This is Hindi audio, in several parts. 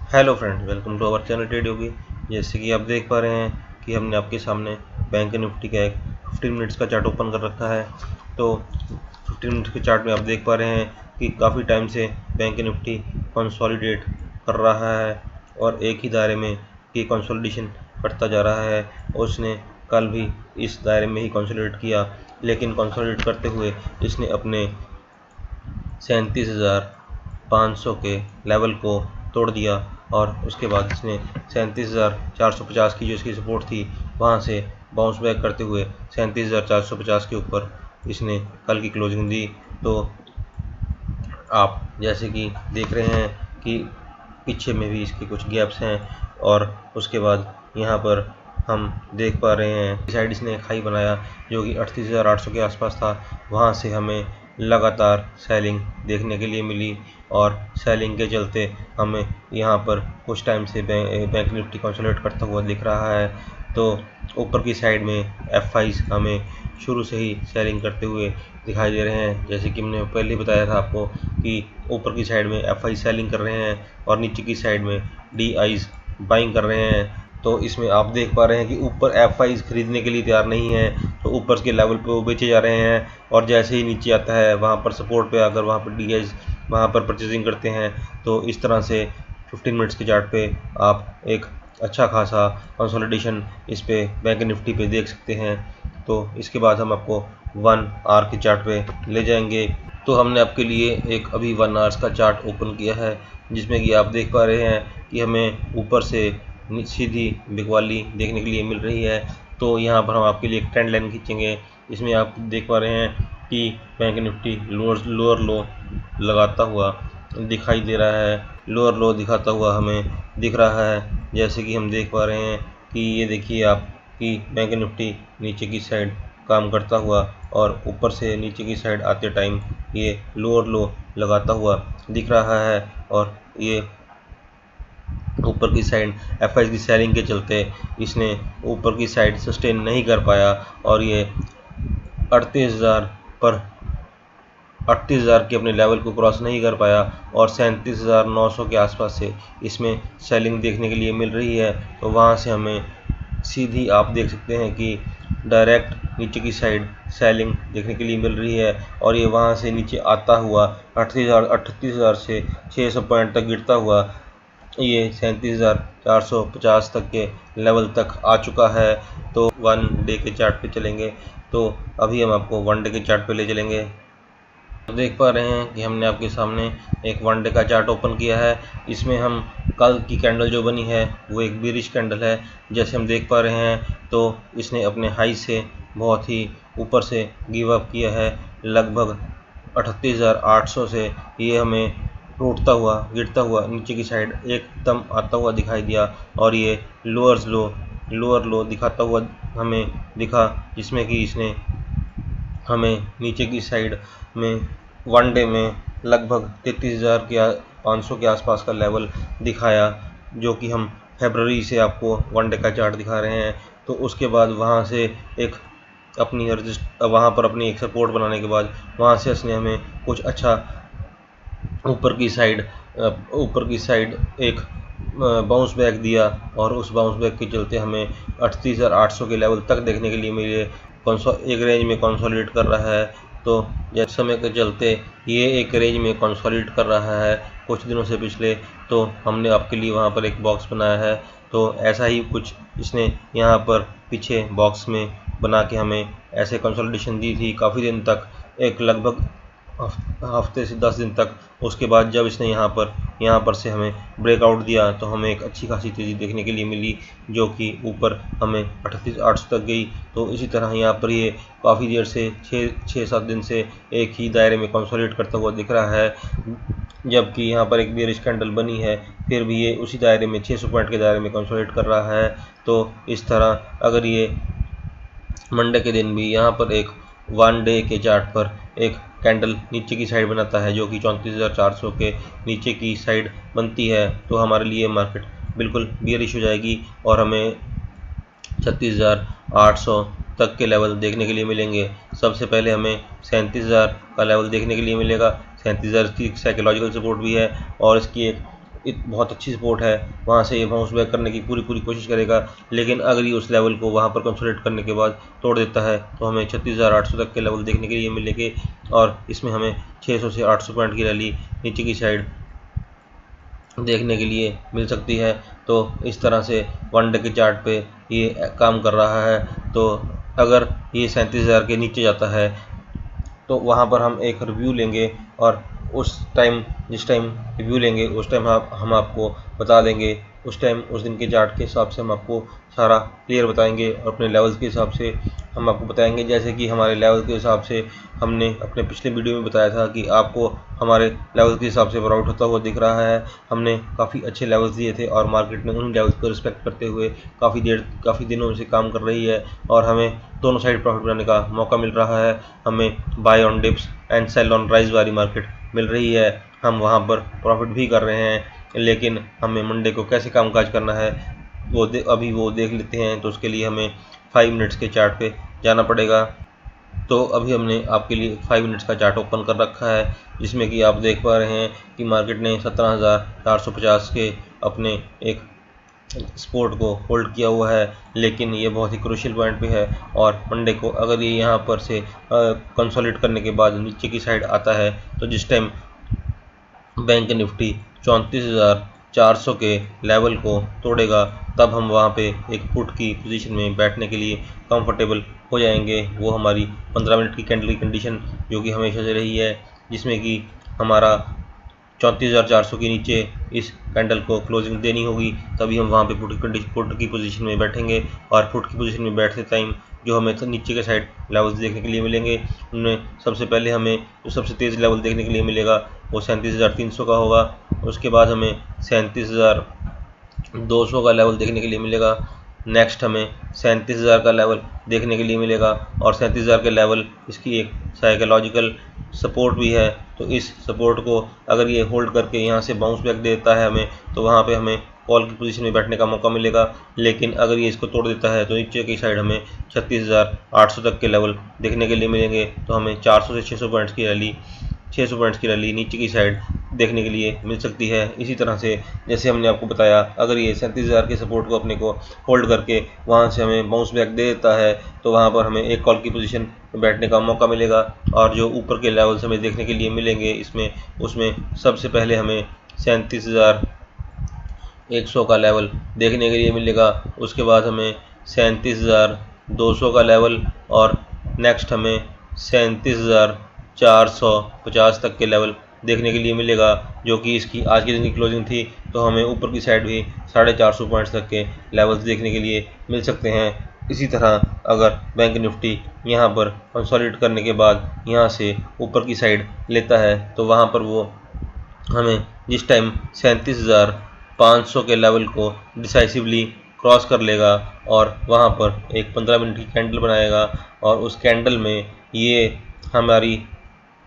Hello friends, welcome to our channel Trade Yogi. जैसे कि आप देख पा रहे हैं कि हमने आपके सामने बैंक निफ्टी का एक 15 मिनट्स का चार्ट ओपन कर रखा है। तो 15 मिनट्स के चार्ट में आप देख पा रहे हैं कि काफ़ी टाइम से बैंक निफ्टी कंसोलिडेट कर रहा है और एक ही दायरे में ये कंसोलिडेशन करता जा रहा है। उसने कल भी इस दायरे में ही कंसोलिडेट किया, लेकिन कंसोलिडेट करते हुए इसने अपने 37,500 के लेवल को तोड़ दिया और उसके बाद इसने 37,450 की जो इसकी सपोर्ट थी वहां से बाउंस बैक करते हुए 37,450 के ऊपर इसने कल की क्लोजिंग दी। तो आप जैसे कि देख रहे हैं कि पीछे में भी इसके कुछ गैप्स हैं और उसके बाद यहाँ पर हम देख पा रहे हैं इस साइड इसने एक हाई बनाया जो कि 38,800 के आसपास था। वहाँ से हमें लगातार सेलिंग देखने के लिए मिली और सेलिंग के चलते हमें यहाँ पर कुछ टाइम से बैंक निफ्टी कंसोलिडेट करता हुआ दिख रहा है। तो ऊपर की साइड में एफ हमें शुरू से ही सेलिंग करते हुए दिखाई दे रहे हैं। जैसे कि हमने पहले बताया था आपको कि ऊपर की साइड में एफ सेलिंग कर रहे हैं और नीचे की साइड में डी बाइंग कर रहे हैं। तो इसमें आप देख पा रहे हैं कि ऊपर एफ खरीदने के लिए तैयार नहीं है, तो ऊपर के लेवल पे वो बेचे जा रहे हैं और जैसे ही नीचे आता है वहाँ पर सपोर्ट पे आकर वहाँ पर डी वहाँ पर परचेजिंग करते हैं। तो इस तरह से 15 मिनट्स के चार्ट पे आप एक अच्छा खासा कंसोलिडेशन इस पे बैंक निफ्टी पे देख सकते हैं। तो इसके बाद हम आपको 1 आवर के चार्ट पे ले जाएंगे। तो हमने आपके लिए एक अभी 1 आवर्स का चार्ट ओपन किया है जिसमें कि आप देख पा रहे हैं कि हमें ऊपर से सीधी बिकवाली देखने के लिए मिल रही है। तो यहाँ पर हम आपके लिए एक ट्रेंड लाइन खींचेंगे। इसमें आप देख पा रहे हैं कि बैंक निफ्टी लोअर लो लगाता हुआ दिखाई दे रहा है, लोअर लो दिखाता हुआ हमें दिख रहा है। जैसे कि हम देख पा रहे हैं कि ये देखिए आप कि बैंक निफ्टी नीचे की साइड काम करता हुआ और ऊपर से नीचे की साइड आते टाइम ये लोअर लो लगाता हुआ दिख रहा है और ये ऊपर की साइड एफ की सेलिंग के चलते इसने ऊपर की साइड सस्टेन नहीं कर पाया और ये 38,000 पर 38,000 के अपने लेवल को क्रॉस नहीं कर पाया और 37,900 के आसपास से इसमें सेलिंग देखने के लिए मिल रही है। तो वहाँ से हमें सीधी आप देख सकते हैं कि डायरेक्ट नीचे की साइड सेलिंग देखने के लिए मिल रही है और ये वहाँ से नीचे आता हुआ 38,000 से 600 पॉइंट तक गिरता हुआ ये 37,450 तक के लेवल तक आ चुका है। तो 1 डे के चार्ट पे चलेंगे। तो अभी हम आपको 1 डे के चार्ट पे ले चलेंगे। देख पा रहे हैं कि हमने आपके सामने एक 1 डे का चार्ट ओपन किया है। इसमें हम कल की कैंडल जो बनी है वो एक बीरिश कैंडल है। जैसे हम देख पा रहे हैं तो इसने अपने हाई से बहुत ही ऊपर से गिव अप किया है। लगभग 38,800 से ये हमें टूटता हुआ गिरता हुआ नीचे की साइड एकदम आता हुआ दिखाई दिया और ये लोअर लो दिखाता हुआ हमें दिखा, जिसमें कि इसने हमें नीचे की साइड में 1 डे में लगभग 33,500 के आसपास का लेवल दिखाया, जो कि हम फरवरी से आपको 1 डे का चार्ट दिखा रहे हैं। तो उसके बाद वहाँ से एक वहाँ पर अपनी एक सपोर्ट बनाने के बाद वहाँ से इसने हमें कुछ अच्छा ऊपर की साइड एक बाउंस बैक दिया और उस बाउंस बैक के चलते हमें 38,800 के लेवल तक देखने के लिए मिले। एक रेंज में कंसोलिडेट कर रहा है। तो जैसे समय के चलते ये एक रेंज में कंसोलिडेट कर रहा है कुछ दिनों से पिछले। तो हमने आपके लिए वहाँ पर एक बॉक्स बनाया है। तो ऐसा ही कुछ इसने यहाँ पर पीछे बॉक्स में बना के हमें ऐसे कंसोलिडेशन दी थी काफ़ी दिन तक, एक लगभग हफ्ते से 10 दिन तक। उसके बाद जब इसने यहाँ पर से हमें ब्रेकआउट दिया तो हमें एक अच्छी खासी तेज़ी देखने के लिए मिली, जो कि ऊपर हमें 38,800 तक गई। तो इसी तरह यहाँ पर ये काफ़ी देर से 6-7 दिन से एक ही दायरे में कंसोलिडेट करता हुआ दिख रहा है। जबकि यहाँ पर एक बेरिश कैंडल बनी है, फिर भी ये उसी दायरे में 600 पॉइंट के दायरे में कंसोलिडेट कर रहा है। तो इस तरह अगर ये मंडे के दिन भी यहाँ पर एक 1 डे के चार्ट पर एक कैंडल नीचे की साइड बनाता है, जो कि 34,400 के नीचे की साइड बनती है, तो हमारे लिए मार्केट बिल्कुल बियरिश हो जाएगी और हमें 36,800 तक के लेवल देखने के लिए मिलेंगे। सबसे पहले हमें 37,000 का लेवल देखने के लिए मिलेगा। 37,000 की साइकोलॉजिकल सपोर्ट भी है और इसकी एक बहुत अच्छी सपोर्ट है, वहाँ से ये बाउंस बैक करने की पूरी कोशिश करेगा। लेकिन अगर ये उस लेवल को वहाँ पर कंसोलिडेट करने के बाद तोड़ देता है तो हमें 36,800 तक के लेवल देखने के लिए मिलेंगे और इसमें हमें 600 से 800 पॉइंट की रैली नीचे की साइड देखने के लिए मिल सकती है। तो इस तरह से वन डे के चार्ट पे ये काम कर रहा है। तो अगर ये 37,000 के नीचे जाता है तो वहाँ पर हम एक रिव्यू लेंगे और उस टाइम जिस टाइम रिव्यू लेंगे उस टाइम हम आपको बता देंगे। उस टाइम उस दिन के चार्ट के हिसाब से हम आपको सारा क्लियर बताएंगे और अपने लेवल्स के हिसाब से हम आपको बताएंगे। जैसे कि हमारे लेवल के हिसाब से हमने अपने पिछले वीडियो में बताया था कि आपको हमारे लेवल के हिसाब से वर्कआउट होता हुआ दिख रहा है। हमने काफ़ी अच्छे लेवल्स दिए थे और मार्केट ने उन लेवल्स को रिस्पेक्ट करते हुए काफ़ी दिनों से काम कर रही है और हमें दोनों साइड प्रॉफिट बनाने का मौका मिल रहा है। हमें buy on dips and sell on rise वाली मार्केट मिल रही है। हम वहाँ पर प्रॉफिट भी कर रहे हैं, लेकिन हमें मंडे को कैसे कामकाज करना है अभी वो देख लेते हैं। तो उसके लिए हमें 5 मिनट्स के चार्ट पे जाना पड़ेगा। तो अभी हमने आपके लिए 5 मिनट्स का चार्ट ओपन कर रखा है, जिसमें कि आप देख पा रहे हैं कि मार्केट ने 17,450 के अपने एक सपोर्ट को होल्ड किया हुआ है। लेकिन ये बहुत ही क्रूशियल पॉइंट पे है और मंडे को अगर ये यहाँ पर से कंसोलिडेट करने के बाद नीचे की साइड आता है तो जिस टाइम बैंक निफ्टी 34,400 के लेवल को तोड़ेगा तब हम वहाँ पे एक पुट की पोजीशन में बैठने के लिए कंफर्टेबल हो जाएंगे। वो हमारी 15 मिनट की कैंडल की कंडीशन जो कि हमेशा से रही है, जिसमें कि हमारा 34,400 के नीचे इस कैंडल को क्लोजिंग देनी होगी, तभी हम वहाँ पे पुट की पोजीशन में बैठेंगे। और पुट की पोजीशन में बैठते टाइम जो हमें नीचे के साइड लेवल्स देखने के लिए मिलेंगे, उनमें सबसे पहले हमें जो सबसे तेज़ लेवल देखने के लिए मिलेगा वो 37,300 का होगा। उसके बाद हमें 37,200 का लेवल देखने के लिए मिलेगा। नेक्स्ट हमें 37,000 का लेवल देखने के लिए मिलेगा और 37,000 के लेवल इसकी एक साइकोलॉजिकल सपोर्ट भी है। तो इस सपोर्ट को अगर ये होल्ड करके यहाँ से बाउंस बैक देता है हमें, तो वहाँ पे हमें कॉल की पोजीशन में बैठने का मौका मिलेगा। लेकिन अगर ये इसको तोड़ देता है तो नीचे की साइड हमें 36,800 तक के लेवल देखने के लिए मिलेंगे। तो हमें 400 से 600 पॉइंट्स की रैली नीचे की साइड देखने के लिए मिल सकती है। इसी तरह से जैसे हमने आपको बताया, अगर ये 37,000 के सपोर्ट को अपने को होल्ड करके वहाँ से हमें बाउंस बैक दे देता है तो वहाँ पर हमें एक कॉल की पोजीशन में बैठने का मौका मिलेगा। और जो ऊपर के लेवल्स हमें देखने के लिए मिलेंगे उसमें सबसे पहले हमें 37,100 का लेवल देखने के लिए मिलेगा। उसके बाद हमें 37,200 का लेवल और नेक्स्ट हमें 37,450 तक के लेवल देखने के लिए मिलेगा, जो कि इसकी आज के दिन की क्लोजिंग थी। तो हमें ऊपर की साइड भी 450 पॉइंट्स तक के लेवल्स देखने के लिए मिल सकते हैं। इसी तरह अगर बैंक निफ्टी यहाँ पर कंसोलिडेट करने के बाद यहाँ से ऊपर की साइड लेता है तो वहाँ पर वो हमें जिस टाइम 37,500 के लेवल को डिसाइसिवली क्रॉस कर लेगा और वहाँ पर एक 15 मिनट की कैंडल बनाएगा और उस कैंडल में ये हमारी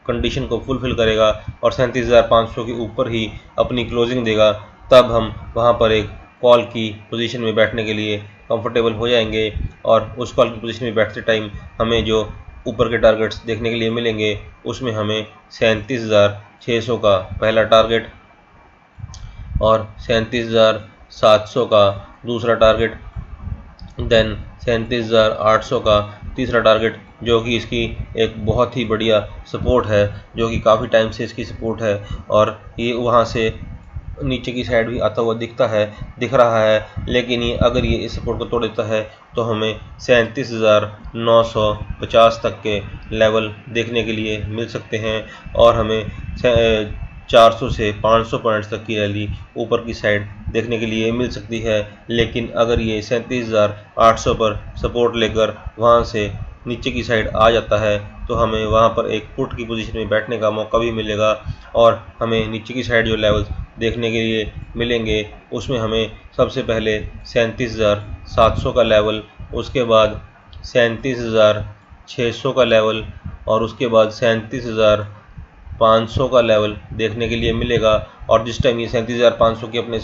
कंडीशन को फुलफिल करेगा और 37,500 के ऊपर ही अपनी क्लोजिंग देगा, तब हम वहाँ पर एक कॉल की पोजीशन में बैठने के लिए कंफर्टेबल हो जाएंगे। और उस कॉल की पोजीशन में बैठते टाइम हमें जो ऊपर के टारगेट्स देखने के लिए मिलेंगे उसमें हमें 37,600 का पहला टारगेट और 37,700 का दूसरा टारगेट, देन 37,800 का तीसरा टारगेट, जो कि इसकी एक बहुत ही बढ़िया सपोर्ट है, जो कि काफ़ी टाइम से इसकी सपोर्ट है और ये वहाँ से नीचे की साइड भी आता हुआ दिख रहा है। लेकिन ये अगर ये इस सपोर्ट को तोड़ देता है तो हमें 37,950 तक के लेवल देखने के लिए मिल सकते हैं और हमें 400 से 500 पॉइंट्स तक की रैली ऊपर की साइड देखने के लिए मिल सकती है। लेकिन अगर ये 37,800 पर सपोर्ट लेकर वहाँ से नीचे की साइड आ जाता है तो हमें वहाँ पर एक पुट की पोजीशन में बैठने का मौका भी मिलेगा और हमें नीचे की साइड जो लेवल्स देखने के लिए मिलेंगे उसमें हमें सबसे पहले 37,700 का लेवल, उसके बाद 37,600 का लेवल और उसके बाद 37,500 का लेवल देखने के लिए मिलेगा। और जिस टाइम ये 37,500 के अपने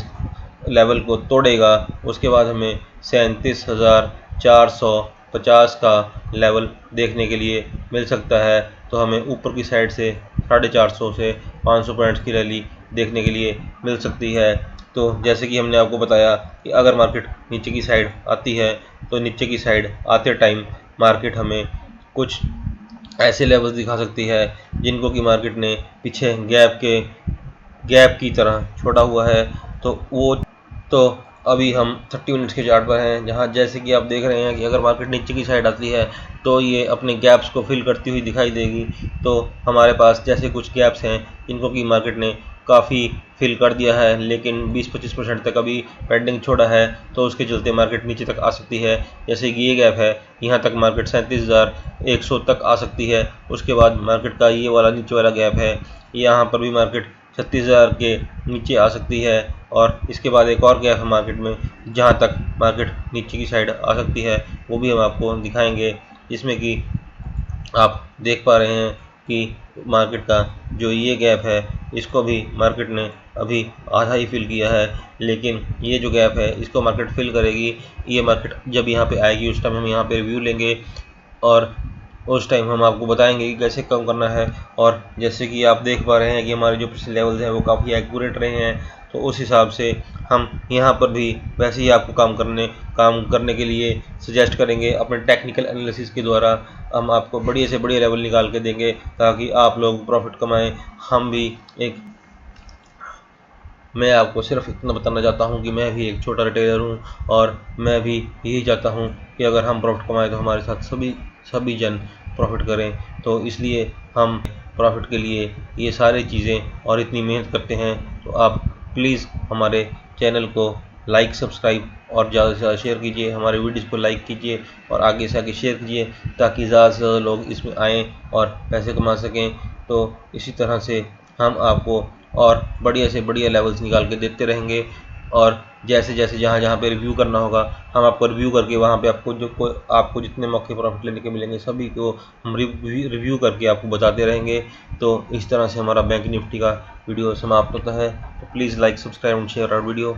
लेवल को तोड़ेगा उसके बाद हमें 37,450 का लेवल देखने के लिए मिल सकता है। तो हमें ऊपर की साइड से 450 से 500 पॉइंट्स की रैली देखने के लिए मिल सकती है। तो जैसे कि हमने आपको बताया कि अगर मार्केट नीचे की साइड आती है तो नीचे की साइड आते टाइम मार्केट हमें कुछ ऐसे लेवल्स दिखा सकती है जिनको कि मार्केट ने पीछे गैप की तरह छोड़ा हुआ है। तो अभी हम 30 मिनट्स के चार्ट पर हैं, जहां जैसे कि आप देख रहे हैं कि अगर मार्केट नीचे की साइड आती है तो ये अपने गैप्स को फिल करती हुई दिखाई देगी। तो हमारे पास जैसे कुछ गैप्स हैं जिनको कि मार्केट ने काफ़ी फिल कर दिया है, लेकिन 20-25% तक अभी पेंडिंग छोड़ा है, तो उसके चलते मार्केट नीचे तक आ सकती है। जैसे कि ये गैप है, यहाँ तक मार्केट 37,100 तक आ सकती है। उसके बाद मार्केट का ये वाला नीचे वाला गैप है, यहाँ पर भी मार्केट 36,000 के नीचे आ सकती है। और इसके बाद एक और गैप है मार्केट में, जहाँ तक मार्केट नीचे की साइड आ सकती है, वो भी हम आपको दिखाएंगे, जिसमें कि आप देख पा रहे हैं कि मार्केट का जो ये गैप है इसको भी मार्केट ने अभी आधा ही फिल किया है, लेकिन ये जो गैप है इसको मार्केट फिल करेगी। ये मार्केट जब यहाँ पे आएगी उस टाइम हम यहाँ पे रिव्यू लेंगे और उस टाइम हम आपको बताएंगे कि कैसे कम करना है। और जैसे कि आप देख पा रहे हैं कि हमारे जो पिछले लेवल्स हैं वो काफ़ी एक्यूरेट रहे हैं, तो उस हिसाब से हम यहाँ पर भी वैसे ही आपको काम करने के लिए सजेस्ट करेंगे। अपने टेक्निकल एनालिसिस के द्वारा हम आपको बढ़िया से बढ़िया लेवल निकाल के देंगे ताकि आप लोग प्रॉफिट कमाएं। हम भी एक मैं आपको सिर्फ इतना बताना चाहता हूं कि मैं भी एक छोटा रिटेलर हूं और मैं भी यही चाहता हूं कि अगर हम प्रॉफिट कमाएं तो हमारे साथ सभी जन प्रॉफिट करें। तो इसलिए हम प्रॉफिट के लिए ये सारी चीज़ें और इतनी मेहनत करते हैं। तो आप प्लीज़ हमारे चैनल को लाइक सब्सक्राइब और ज़्यादा से ज़्यादा शेयर कीजिए, हमारे वीडियोज़ को लाइक कीजिए और आगे से आगे शेयर कीजिए ताकि ज़्यादा से ज़्यादा लोग इसमें आएँ और पैसे कमा सकें। तो इसी तरह से हम आपको और बढ़िया से बढ़िया लेवल्स निकाल के देते रहेंगे। और जैसे जैसे जहाँ जहाँ पे रिव्यू करना होगा हम आपको रिव्यू करके वहाँ पे आपको जितने मौके प्रॉफिट लेने के मिलेंगे सभी को हम रिव्यू करके आपको बताते रहेंगे। तो इस तरह से हमारा बैंक निफ्टी का वीडियो समाप्त होता है। तो please like subscribe and share our video.